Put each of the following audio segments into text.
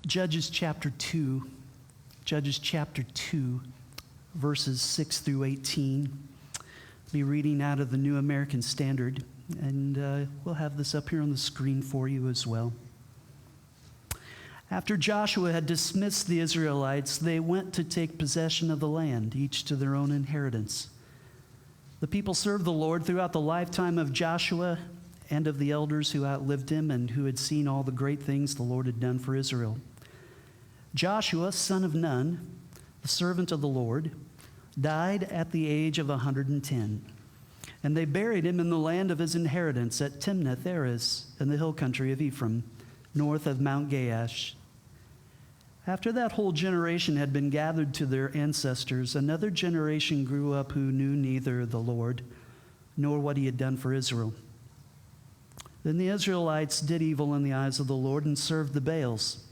Judges chapter 2, verses 6 through 18. I'll be reading out of the New American Standard, and we'll have this up here on the screen for you as well. After Joshua had dismissed the Israelites, they went to take possession of the land, each to their own inheritance. The people served the Lord throughout the lifetime of Joshua and of the elders who outlived him and who had seen all the great things the Lord had done for Israel. Joshua, son of Nun, the servant of the Lord, died at the age of 110. And they buried him in the land of his inheritance at Timnath-Heres in the hill country of Ephraim, north of Mount Gaash. After that whole generation had been gathered to their ancestors, another generation grew up who knew neither the Lord nor what he had done for Israel. Then the Israelites did evil in the eyes of the Lord and served the Baals.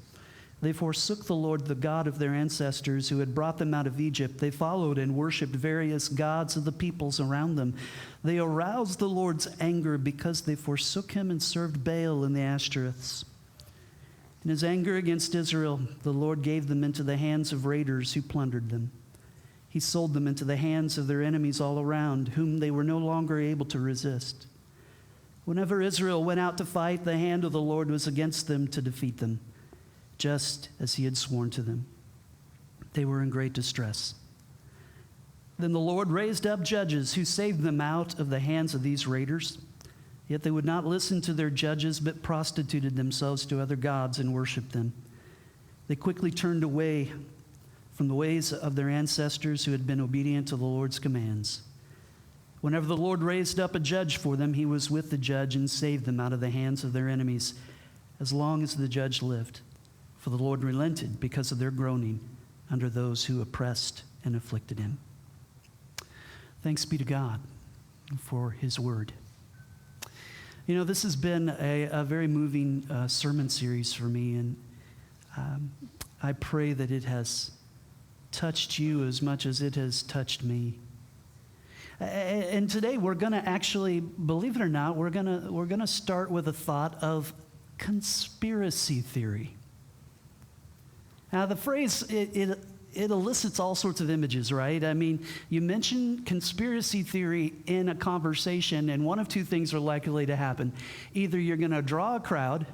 They forsook the Lord, the God of their ancestors, who had brought them out of Egypt. They followed and worshipped various gods of the peoples around them. They aroused the Lord's anger because they forsook him and served Baal and the Ashtoreths. In his anger against Israel, the Lord gave them into the hands of raiders who plundered them. He sold them into the hands of their enemies all around, whom they were no longer able to resist. Whenever Israel went out to fight, the hand of the Lord was against them to defeat them, just as he had sworn to them. They were in great distress. Then the Lord raised up judges who saved them out of the hands of these raiders. Yet they would not listen to their judges, but prostituted themselves to other gods and worshiped them. They quickly turned away from the ways of their ancestors who had been obedient to the Lord's commands. Whenever the Lord raised up a judge for them, he was with the judge and saved them out of the hands of their enemies, as long as the judge lived. For the Lord relented because of their groaning under those who oppressed and afflicted him. Thanks be to God for his word. You know, this has been a very moving sermon series for me, and I pray that it has touched you as much as it has touched me. And today we're going to actually, believe it or not, we're going to start with a thought of conspiracy theory. Now, the phrase, it elicits all sorts of images, right? I mean, you mention conspiracy theory in a conversation, and one of two things are likely to happen. Either you're going to draw a crowd,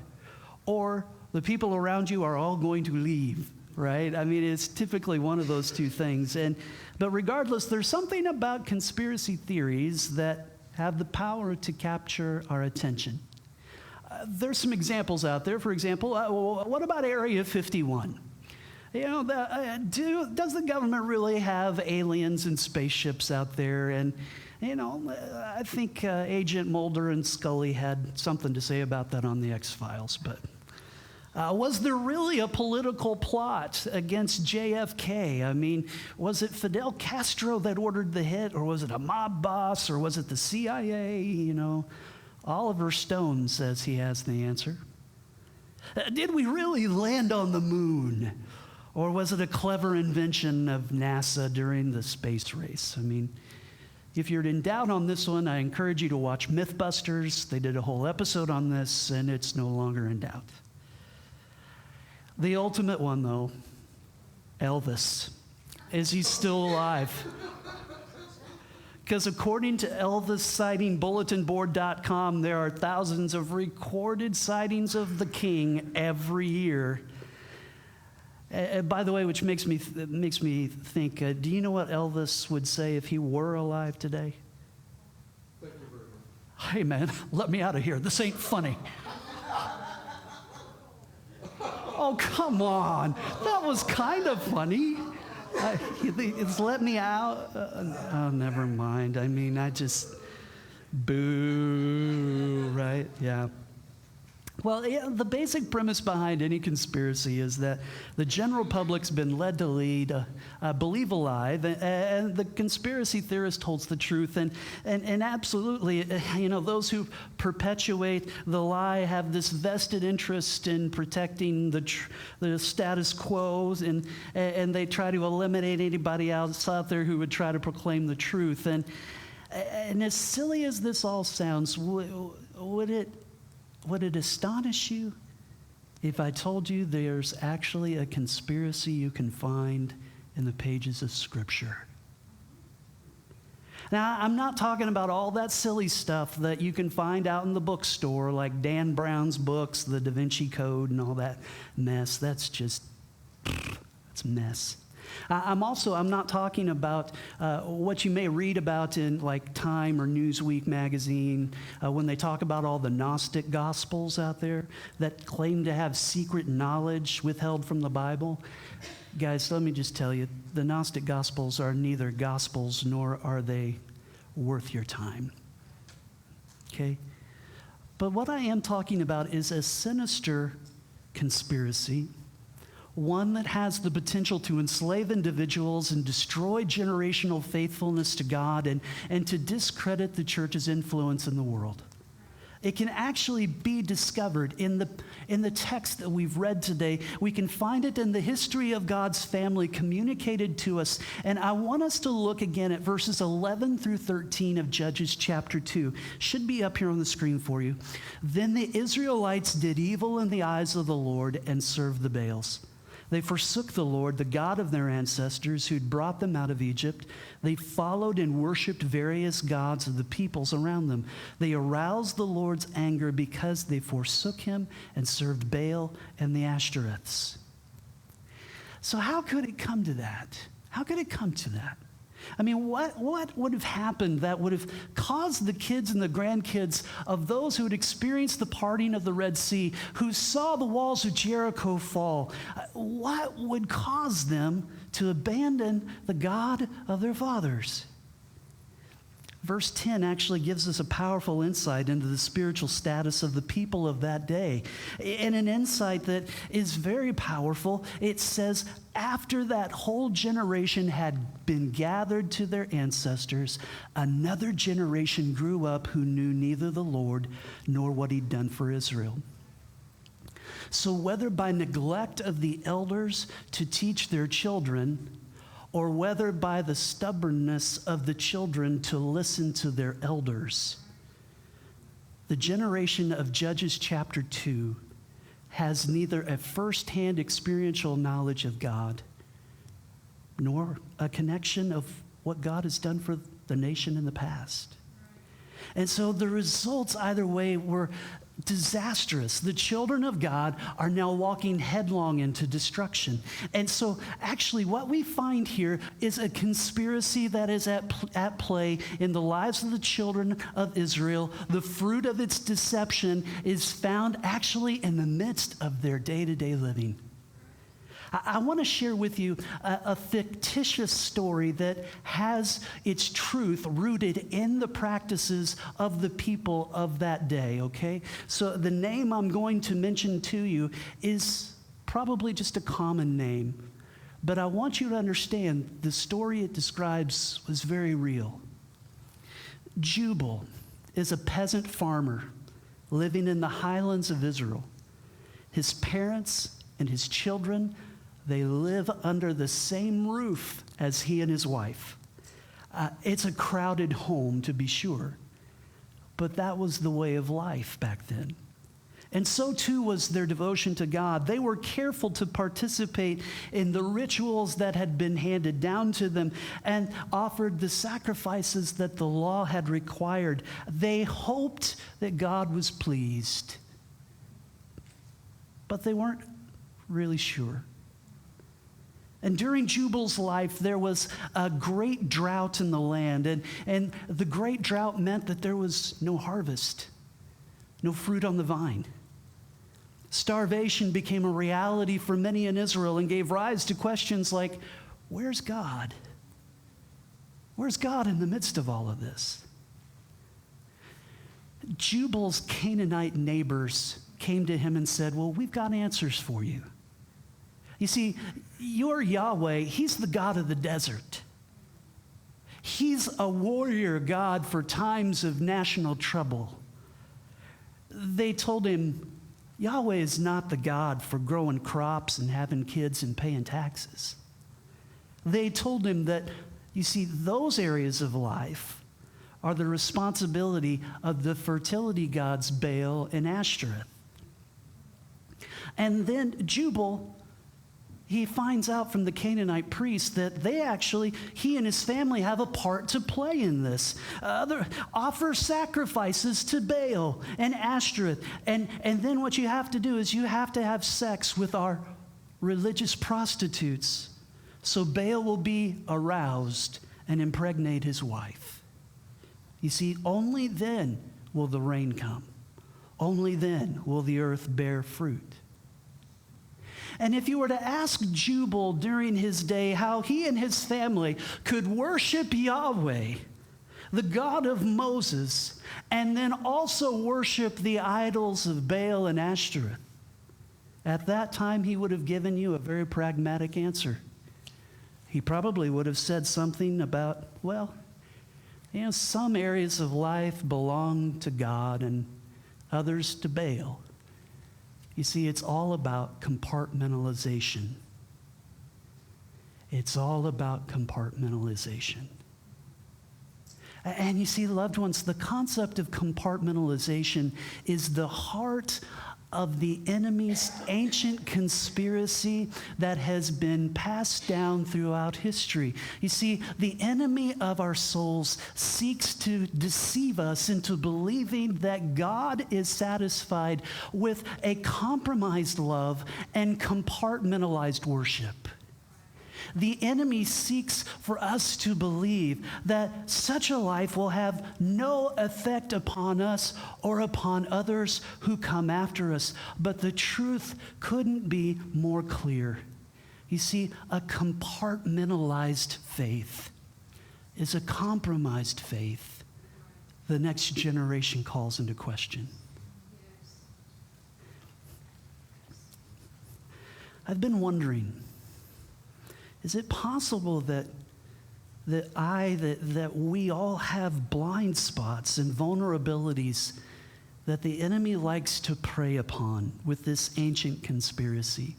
or the people around you are all going to leave, right? I mean, it's typically one of those two things. But regardless, there's something about conspiracy theories that have the power to capture our attention. There's some examples out there. For example, what about Area 51? You know, does the government really have aliens and spaceships out there? And, you know, I think Agent Mulder and Scully had something to say about that on the X-Files. But was there really a political plot against JFK? I mean, was it Fidel Castro that ordered the hit, or was it a mob boss, or was it the CIA? You know, Oliver Stone says he has the answer. Did we really land on the moon? Or was it a clever invention of NASA during the space race? I mean, if you're in doubt on this one, I encourage you to watch Mythbusters. They did a whole episode on this, and it's no longer in doubt. The ultimate one, though, Elvis. Is he still alive? Because according to ElvisSightingBulletinBoard.com, there are thousands of recorded sightings of the king every year. By the way, which makes me think, do you know what Elvis would say if he were alive today? Thank you very much. Hey, man, let me out of here. This ain't funny. Oh, come on. That was kind of funny. It's let me out. Oh, never mind. I mean, boo, right? Yeah. Well, yeah, the basic premise behind any conspiracy is that the general public's been led to believe a lie, and the conspiracy theorist holds the truth. And absolutely, you know, those who perpetuate the lie have this vested interest in protecting the status quo, and they try to eliminate anybody else out there who would try to proclaim the truth. And as silly as this all sounds, would it astonish you if I told you there's actually a conspiracy you can find in the pages of Scripture? Now, I'm not talking about all that silly stuff that you can find out in the bookstore, like Dan Brown's books, the Da Vinci Code, and all that mess. That's mess. I'm not talking about what you may read about in like Time or Newsweek magazine when they talk about all the Gnostic gospels out there that claim to have secret knowledge withheld from the Bible. Guys, let me just tell you, the Gnostic gospels are neither gospels nor are they worth your time. Okay? But what I am talking about is a sinister conspiracy, one that has the potential to enslave individuals and destroy generational faithfulness to God and to discredit the church's influence in the world. It can actually be discovered in the text that we've read today. We can find it in the history of God's family communicated to us. And I want us to look again at verses 11 through 13 of Judges chapter 2. Should be up here on the screen for you. Then the Israelites did evil in the eyes of the Lord and served the Baals. They forsook the Lord, the God of their ancestors, who'd brought them out of Egypt. They followed and worshiped various gods of the peoples around them. They aroused the Lord's anger because they forsook him and served Baal and the Ashtoreths. So how could it come to that? How could it come to that? I mean, what would have happened that would have caused the kids and the grandkids of those who had experienced the parting of the Red Sea, who saw the walls of Jericho fall, what would cause them to abandon the God of their fathers? Verse 10 actually gives us a powerful insight into the spiritual status of the people of that day. And an insight that is very powerful. It says, after that whole generation had been gathered to their ancestors, another generation grew up who knew neither the Lord nor what he'd done for Israel. So whether by neglect of the elders to teach their children, or whether by the stubbornness of the children to listen to their elders, the generation of Judges chapter 2 has neither a first-hand experiential knowledge of God nor a connection of what God has done for the nation in the past. And so the results either way were disastrous. The children of God are now walking headlong into destruction. And so actually what we find here is a conspiracy that is at play in the lives of the children of Israel. The fruit of its deception is found actually in the midst of their day-to-day living. I want to share with you a fictitious story that has its truth rooted in the practices of the people of that day, okay? So the name I'm going to mention to you is probably just a common name, but I want you to understand the story it describes was very real. Jubal is a peasant farmer living in the highlands of Israel. His parents and his children, they live under the same roof as he and his wife. It's a crowded home, to be sure, but that was the way of life back then. And so too was their devotion to God. They were careful to participate in the rituals that had been handed down to them and offered the sacrifices that the law had required. They hoped that God was pleased, but they weren't really sure. And during Jubal's life, there was a great drought in the land. And the great drought meant that there was no harvest, no fruit on the vine. Starvation became a reality for many in Israel and gave rise to questions like, where's God? Where's God in the midst of all of this? Jubal's Canaanite neighbors came to him and said, well, we've got answers for you. You see, your Yahweh, he's the God of the desert. He's a warrior God for times of national trouble. They told him, Yahweh is not the God for growing crops and having kids and paying taxes. They told him that, you see, those areas of life are the responsibility of the fertility gods Baal and Ashtoreth. And then Jubal, he finds out from the Canaanite priest that he and his family have a part to play in this. Offer sacrifices to Baal and Ashtoreth. And then what you have to do is you have to have sex with our religious prostitutes. So Baal will be aroused and impregnate his wife. You see, only then will the rain come. Only then will the earth bear fruit. And if you were to ask Jubal during his day how he and his family could worship Yahweh, the God of Moses, and then also worship the idols of Baal and Ashtoreth, at that time he would have given you a very pragmatic answer. He probably would have said something about, well, some areas of life belong to God and others to Baal. You see, it's all about compartmentalization. It's all about compartmentalization. And you see, loved ones, the concept of compartmentalization is the heart of the enemy's ancient conspiracy that has been passed down throughout history. You see, the enemy of our souls seeks to deceive us into believing that God is satisfied with a compromised love and compartmentalized worship. The enemy seeks for us to believe that such a life will have no effect upon us or upon others who come after us. But the truth couldn't be more clear. You see, a compartmentalized faith is a compromised faith the next generation calls into question. I've been wondering, is it possible that we all have blind spots and vulnerabilities that the enemy likes to prey upon with this ancient conspiracy?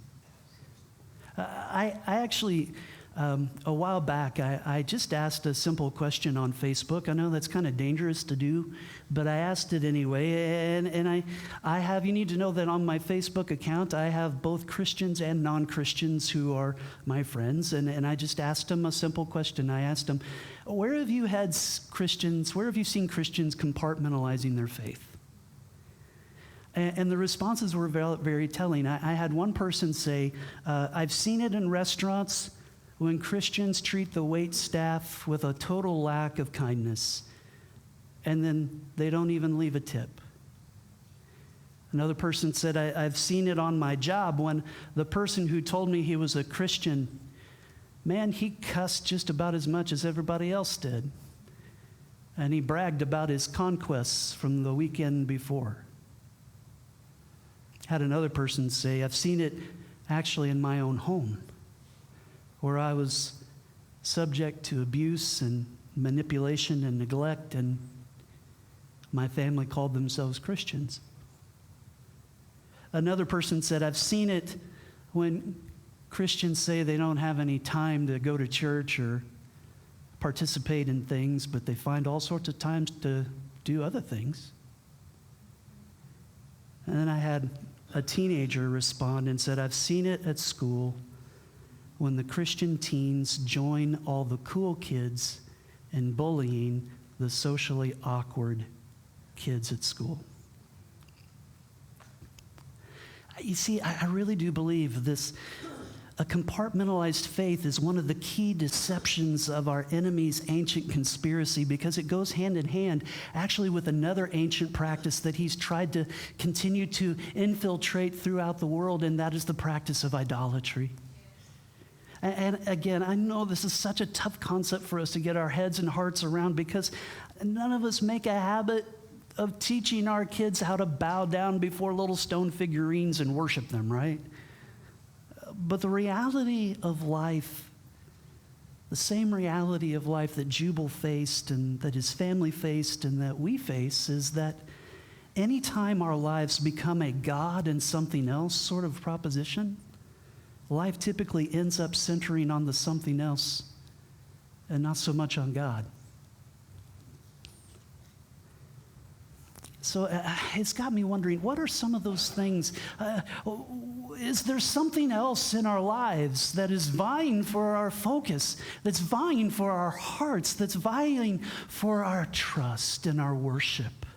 I actually, a while back, I just asked a simple question on Facebook. I know that's kind of dangerous to do, but I asked it anyway. And I have, you need to know that on my Facebook account, I have both Christians and non-Christians who are my friends. And I just asked them a simple question. I asked them, where have you seen Christians compartmentalizing their faith? And the responses were very, very telling. I had one person say, I've seen it in restaurants when Christians treat the wait staff with a total lack of kindness, and then they don't even leave a tip. Another person said, I've seen it on my job when the person who told me he was a Christian, man, he cussed just about as much as everybody else did. And he bragged about his conquests from the weekend before. Had another person say, I've seen it actually in my own home, where I was subject to abuse and manipulation and neglect, and my family called themselves Christians. Another person said, I've seen it when Christians say they don't have any time to go to church or participate in things, but they find all sorts of times to do other things. And then I had a teenager respond and said, I've seen it at school when the Christian teens join all the cool kids in bullying the socially awkward kids at school. You see, I really do believe a compartmentalized faith is one of the key deceptions of our enemy's ancient conspiracy, because it goes hand in hand actually with another ancient practice that he's tried to continue to infiltrate throughout the world, and that is the practice of idolatry. And again, I know this is such a tough concept for us to get our heads and hearts around, because none of us make a habit of teaching our kids how to bow down before little stone figurines and worship them, right? But the reality of life, the same reality of life that Jubal faced and that his family faced and that we face, is that anytime our lives become a God and something else sort of proposition, life typically ends up centering on the something else and not so much on God. So it's got me wondering, what are some of those things? Is there something else in our lives that is vying for our focus, that's vying for our hearts, that's vying for our trust and our worship?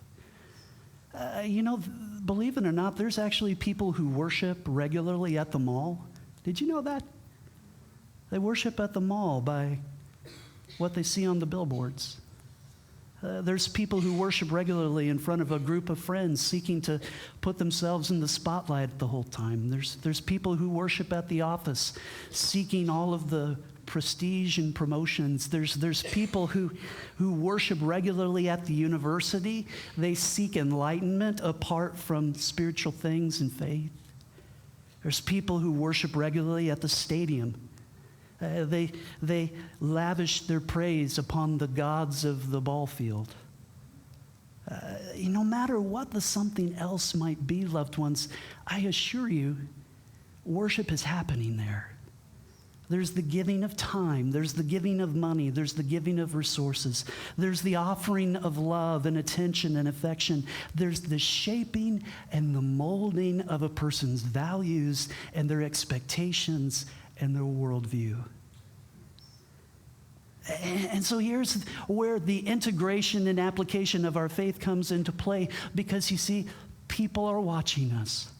Believe it or not, there's actually people who worship regularly at the mall. Did you know that? They worship at the mall by what they see on the billboards. There's people who worship regularly in front of a group of friends seeking to put themselves in the spotlight the whole time. There's people who worship at the office seeking all of the prestige and promotions. There's people who worship regularly at the university. They seek enlightenment apart from spiritual things and faith. There's people who worship regularly at the stadium. They lavish their praise upon the gods of the ball field. No matter what the something else might be, loved ones, I assure you, worship is happening there. There's the giving of time. There's the giving of money. There's the giving of resources. There's the offering of love and attention and affection. There's the shaping and the molding of a person's values and their expectations and their worldview. And so here's where the integration and application of our faith comes into play, because you see, people are watching us.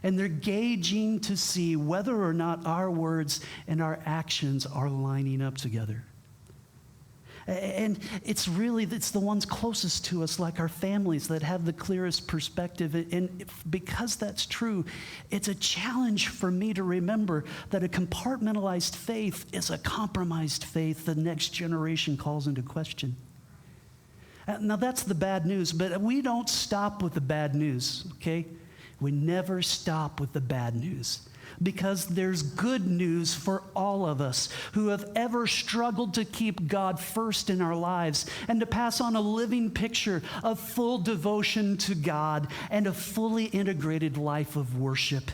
And they're gauging to see whether or not our words and our actions are lining up together. And it's the ones closest to us, like our families, that have the clearest perspective. And because that's true, it's a challenge for me to remember that a compartmentalized faith is a compromised faith the next generation calls into question. Now, that's the bad news, but we don't stop with the bad news, okay? We never stop with the bad news, because there's good news for all of us who have ever struggled to keep God first in our lives and to pass on a living picture of full devotion to God and a fully integrated life of worship.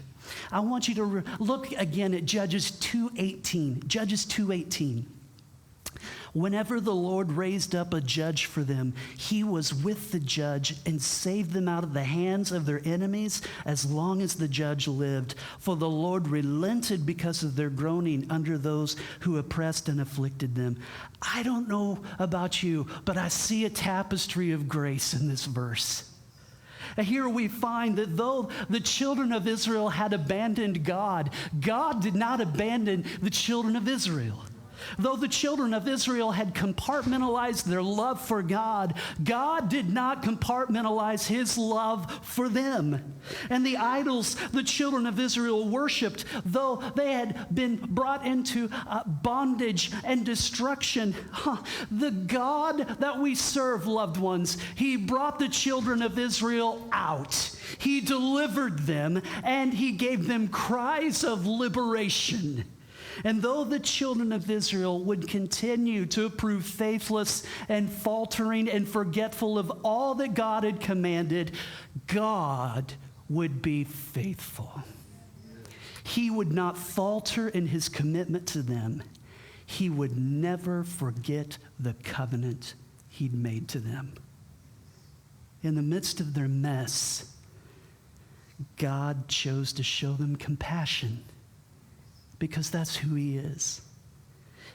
I want you to look again at Judges 2:18. Judges 2:18. Whenever the Lord raised up a judge for them, he was with the judge and saved them out of the hands of their enemies as long as the judge lived. For the Lord relented because of their groaning under those who oppressed and afflicted them. I don't know about you, but I see a tapestry of grace in this verse. Here we find that though the children of Israel had abandoned God, God did not abandon the children of Israel. Though the children of Israel had compartmentalized their love for God, God did not compartmentalize his love for them. And the idols the children of Israel worshiped, though they had been brought into bondage and destruction, the God that we serve, loved ones, he brought the children of Israel out. He delivered them, and he gave them cries of liberation. And though the children of Israel would continue to prove faithless and faltering and forgetful of all that God had commanded, God would be faithful. He would not falter in his commitment to them. He would never forget the covenant he'd made to them. In the midst of their mess, God chose to show them compassion, because that's who he is.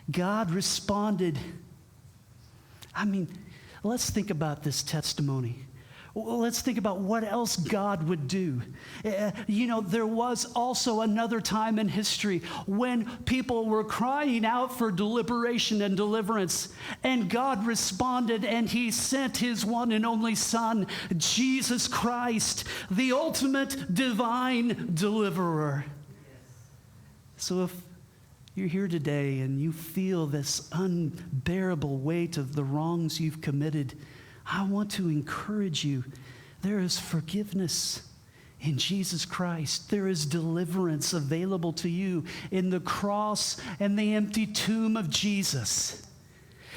God responded. Let's think about this testimony. Let's think about what else God would do. There was also another time in history when people were crying out for liberation and deliverance, and God responded, and he sent his one and only Son, Jesus Christ, the ultimate divine deliverer. So if you're here today and you feel this unbearable weight of the wrongs you've committed, I want to encourage you. There is forgiveness in Jesus Christ. There is deliverance available to you in the cross and the empty tomb of Jesus.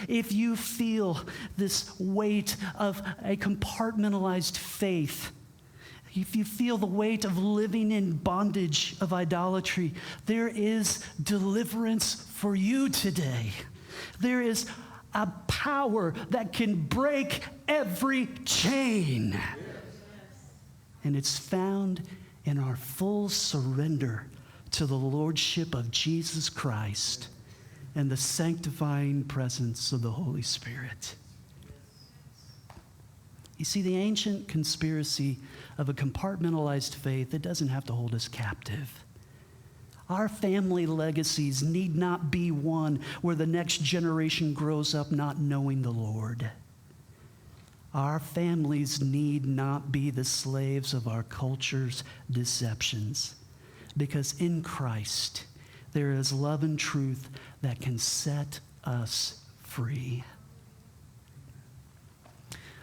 If you feel this weight of a compartmentalized faith, if you feel the weight of living in bondage of idolatry, there is deliverance for you today. There is a power that can break every chain. And it's found in our full surrender to the lordship of Jesus Christ and the sanctifying presence of the Holy Spirit. You see, the ancient conspiracy of a compartmentalized faith, it doesn't have to hold us captive. Our family legacies need not be one where the next generation grows up not knowing the Lord. Our families need not be the slaves of our culture's deceptions, because in Christ there is love and truth that can set us free.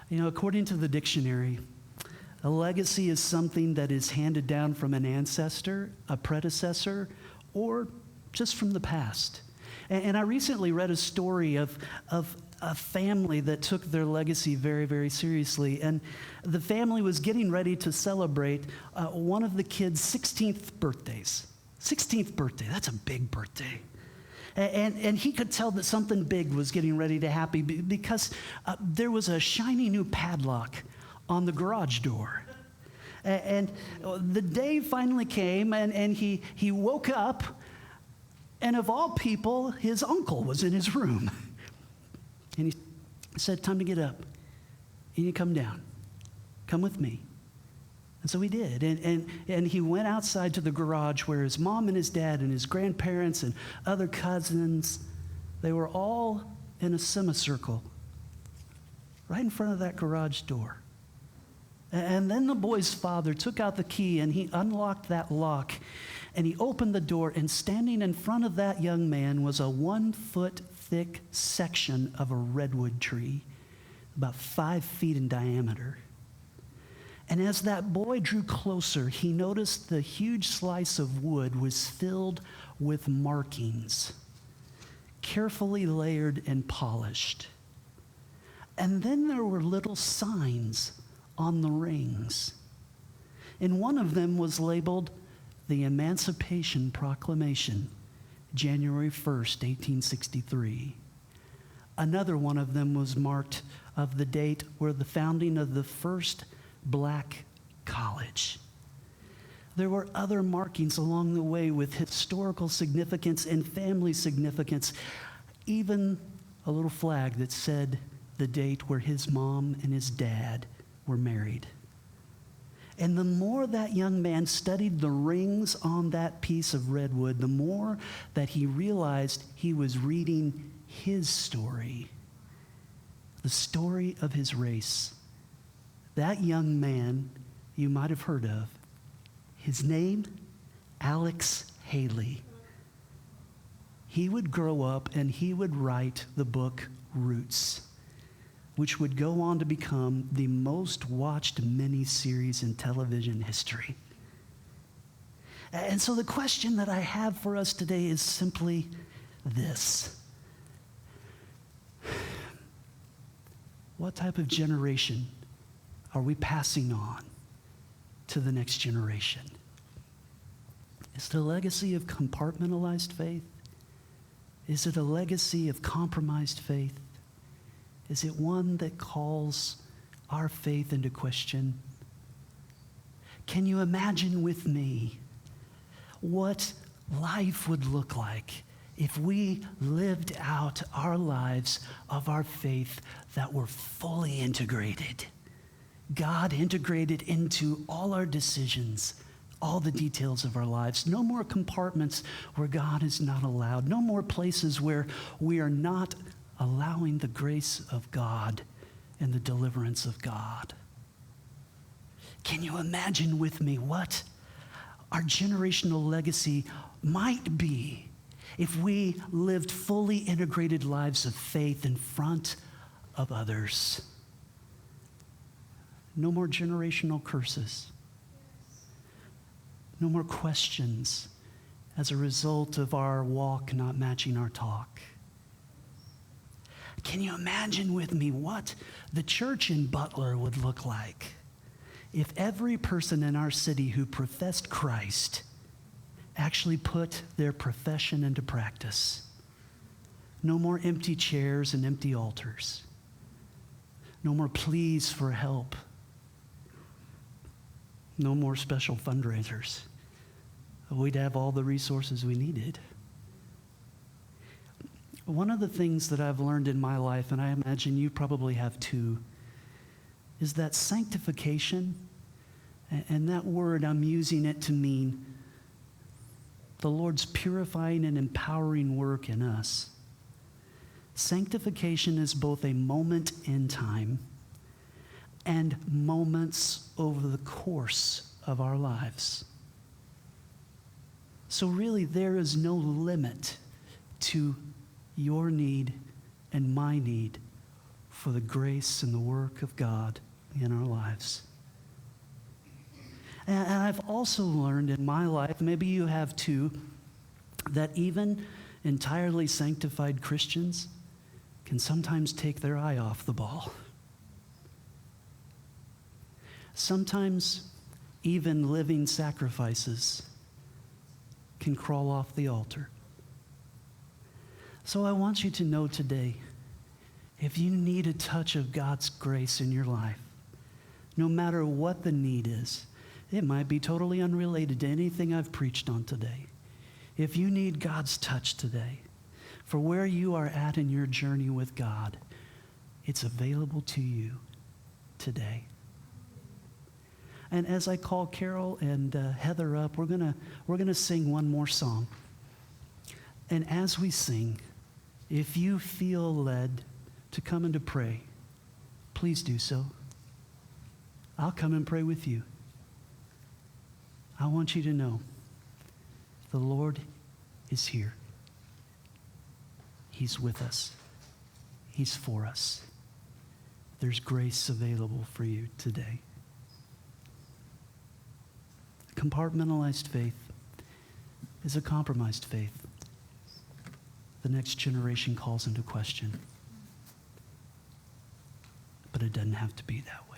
You know, according to the dictionary, a legacy is something that is handed down from an ancestor, a predecessor, or just from the past. And I recently read a story of a family that took their legacy very, very seriously. And the family was getting ready to celebrate one of the kids' 16th birthdays. 16th birthday, that's a big birthday. And he could tell that something big was getting ready to happen because there was a shiny new padlock on the garage door. And the day finally came, and he woke up, and of all people, his uncle was in his room. And he said, "Time to get up. You need to come down. Come with me." And so he did. And he went outside to the garage where his mom and his dad and his grandparents and other cousins, they were all in a semicircle right in front of that garage door. And then the boy's father took out the key and he unlocked that lock and he opened the door, and standing in front of that young man was a 1 foot thick section of a redwood tree, about 5 feet in diameter. And as that boy drew closer, he noticed the huge slice of wood was filled with markings, carefully layered and polished. And then there were little signs on the rings. And one of them was labeled the Emancipation Proclamation, January 1st, 1863. Another one of them was marked of the date where the founding of the first black college. There were other markings along the way with historical significance and family significance, even a little flag that said the date where his mom and his dad were married. And the more that young man studied the rings on that piece of redwood, the more that he realized he was reading his story, the story of his race. That young man you might have heard of, his name, Alex Haley. He would grow up and he would write the book Roots, which would go on to become the most watched miniseries in television history. And so the question that I have for us today is simply this. What type of generation are we passing on to the next generation? Is it a legacy of compartmentalized faith? Is it a legacy of compromised faith? Is it one that calls our faith into question? Can you imagine with me what life would look like if we lived out our lives of our faith that were fully integrated? God integrated into all our decisions, all the details of our lives. No more compartments where God is not allowed. No more places where we are not allowing the grace of God and the deliverance of God. Can you imagine with me what our generational legacy might be if we lived fully integrated lives of faith in front of others? No more generational curses. No more questions as a result of our walk not matching our talk. Can you imagine with me what the church in Butler would look like if every person in our city who professed Christ actually put their profession into practice? No more empty chairs and empty altars. No more pleas for help. No more special fundraisers. We'd have all the resources we needed. One of the things that I've learned in my life, and I imagine you probably have too, is that sanctification, and that word, I'm using it to mean the Lord's purifying and empowering work in us. Sanctification is both a moment in time and moments over the course of our lives. So really, there is no limit to your need and my need for the grace and the work of God in our lives. And I've also learned in my life, maybe you have too, that even entirely sanctified Christians can sometimes take their eye off the ball. Sometimes even living sacrifices can crawl off the altar. So I want you to know today, if you need a touch of God's grace in your life, no matter what the need is, it might be totally unrelated to anything I've preached on today. If you need God's touch today, for where you are at in your journey with God, it's available to you today. And as I call Carol and Heather up, we're gonna sing one more song. And as we sing, if you feel led to come and to pray, please do so. I'll come and pray with you. I want you to know the Lord is here. He's with us. He's for us. There's grace available for you today. Compartmentalized faith is a compromised faith. The next generation calls into question. But it doesn't have to be that way.